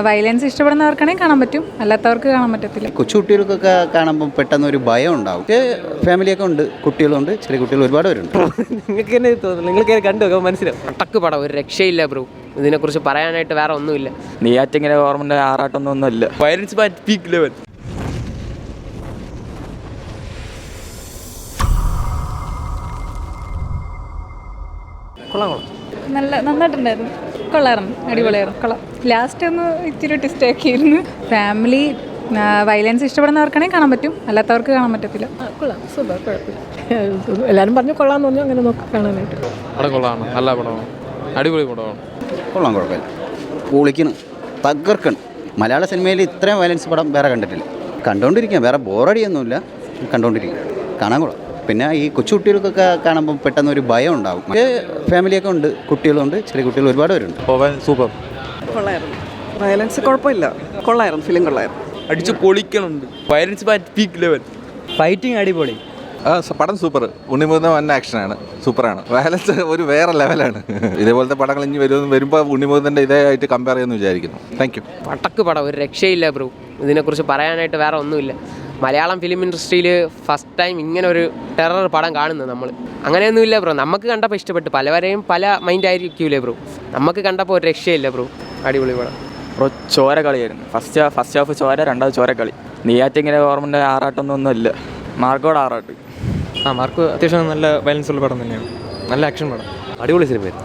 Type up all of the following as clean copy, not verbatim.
Violence ഇഷ്ടപ്പെടുന്നവർക്കാണെങ്കിൽ കാണാൻ പറ്റും, അല്ലാത്തവർക്ക് കാണാൻ പറ്റത്തില്ല. കൊച്ചുകുട്ടികൾക്കൊക്കെ കാണുമ്പോൾ പെട്ടെന്ന് ഒരു ഭയം ഉണ്ടാവും. ഫാമിലിയൊക്കെ ഉണ്ട്, കുട്ടികളുണ്ട്, ചെറിയ കുട്ടികൾ ഒരുപാട് പേരുണ്ട്. നിങ്ങൾക്ക് തന്നെ തോന്നുന്നു, നിങ്ങൾക്ക് കണ്ടു നോക്കാൻ മനസ്സിലാവും. പട്ടക്ക് പടം, ഒരു രക്ഷയില്ല ബ്രോ. ഇതിനെക്കുറിച്ച് പറയാനായിട്ട് വേറെ ഒന്നുമില്ല. നെയ്യാറ്റിങ്ങനെ ഗവൺമെൻറ് ആറാട്ടൊന്നുമില്ല. Violence peak level. നന്നായിട്ടുണ്ടായിരുന്നു, കൊള്ളായിരുന്നു, അടിപൊളിയായിരുന്നു, കൊള്ളാം. ലാസ്റ്റ് ഒന്ന് ഇച്ചിരി ട്വിസ്റ്റ് ആക്കിയിരുന്നു. ഫാമിലി വയലൻസ് ഇഷ്ടപ്പെടുന്നവർക്കാണെങ്കിൽ കാണാൻ പറ്റും, അല്ലാത്തവർക്ക് കാണാൻ പറ്റത്തില്ല. കൊള്ളാം, സൂപ്പർ, കുഴപ്പമില്ല. എല്ലാവരും പറഞ്ഞു കൊള്ളാന്ന് തോന്നി, അങ്ങനെ നോക്കി കാണാനായിട്ട്. പടം കൊള്ളാണ്, നല്ല പടമാണ്, അടിപൊളി പടമാണ്. കൊള്ളാം, കുഴപ്പമില്ല, പൊളിക്കണം, തകർക്കണം. മലയാള സിനിമയിൽ ഇത്രയും വയലൻസ് പടം വേറെ കണ്ടിട്ടില്ല. കണ്ടുകൊണ്ടിരിക്കാം, വേറെ ബോറടിയൊന്നുമില്ല, കണ്ടുകൊണ്ടിരിക്കുക, കാണാൻ കൊള്ളാം. പിന്നെ ഈ കൊച്ചുകുട്ടികൾക്കൊക്കെ കാണുമ്പോൾ പെട്ടെന്ന് ഒരു ഭയം ഉണ്ടാവും. ഫാമിലിയൊക്കെ ഉണ്ട്, കുട്ടികളുണ്ട്, ചെറിയ കുട്ടികൾ ഒരുപാട് പേരുണ്ട്. സൂപ്പർ. കൊള്ളായിരുന്നു, വയലൻസ് കുഴപ്പമില്ല, കൊള്ളായിരുന്നു, ഫിലിം കൊള്ളായിരുന്നു. അടിച്ച് പൊളിക്കണുണ്ട്. Violence peak level. ഫൈറ്റിംഗ് അടിപൊളി. പടം സൂപ്പർ. ഉണ്ണിമുകുന്ദൻ വന്ന ആക്ഷനാണ്, സൂപ്പറാണ്. വയലൻസ് ഒരു വേറെ ലെവലാണ്. ഇതേപോലത്തെ പടങ്ങൾ ഇനി വരുമ്പോൾ ഉണ്ണിമുകുന്ദൻ്റെ ഇതേ ആയിട്ട് കമ്പയർ ചെയ്യുമെന്ന് വിചാരിക്കുന്നു. Thank you. പട്ടക്ക് പടം, ഒരു രക്ഷയില്ല ബ്രോ. ഇതിനെക്കുറിച്ച് പറയാനായിട്ട് വേറെ ഒന്നുമില്ല. മലയാളം ഫിലിം ഇൻഡസ്ട്രിയിൽ ഫസ്റ്റ് ടൈം ഇങ്ങനെ ഒരു ടെറർ പടം കാണുന്നത് നമ്മൾ. അങ്ങനെയൊന്നുമില്ല ബ്രോ, നമുക്ക് കണ്ടപ്പോൾ ഇഷ്ടപ്പെട്ടു. പലവരെയും പല മൈൻഡ് ആയിരിക്കൂലേ ബ്രോ, നമുക്ക് കണ്ടപ്പോൾ ഒരു രക്ഷയില്ല ബ്രോ. അടിപൊളി പടം ബ്രോ. ചോര കളിയായിരുന്നു. ഫസ്റ്റ് ഹാഫ് ചോര, രണ്ടാമത് ചോര കളി. നെയ്യാറ്റിങ്ങനെ ഗവൺമെൻറ് ആറാട്ടൊന്നുമില്ല. മാർക്കോട് ആറാട്ട്. മാർക്ക് അത്യാവശ്യം നല്ല വയലൻസ് ഉള്ള പടം തന്നെയാണ്, നല്ല ആക്ഷൻ പടം. അടിപൊളി സിനിമയായിരുന്നു,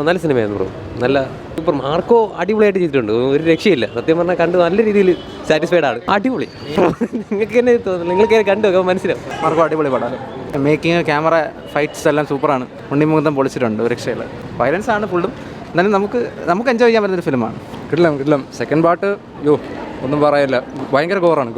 നല്ല സിനിമയായിരുന്നു ബ്രോ. നല്ല സൂപ്പർ. മാർക്കോ അടിപൊളിയായിട്ട് ചെയ്തിട്ടുണ്ട്, ഒരു രക്ഷയില്ല. സത്യം പറഞ്ഞാൽ കണ്ട് നല്ല രീതിയിൽ സാറ്റിസ്ഫൈഡ് ആണ്. അടിപൊളി. നിങ്ങൾക്ക് തന്നെ തോന്നുന്നു, നിങ്ങൾക്ക് കണ്ടു നോക്കാൻ മനസ്സിലാവും. മാർക്കോ അടിപൊളി പടമാണ്. മേക്കിങ്, ക്യാമറ, ഫൈറ്റ്സ് എല്ലാം സൂപ്പറാണ്. ഉണ്ണിമുകുന്ദൻ പൊളിച്ചിട്ടുണ്ട്, ഒരു രക്ഷയില്ല. വയലൻസ് ആണ് ഫുള്ളും, എന്നാലും നമുക്ക് എൻജോയ് ചെയ്യാൻ പറ്റുന്നൊരു ഫിലിമാണ്. കിട്ടില്ല. സെക്കൻഡ് പാർട്ട് ഒന്നും പറയില്ല, ഭയങ്കര ഗോറാണ്.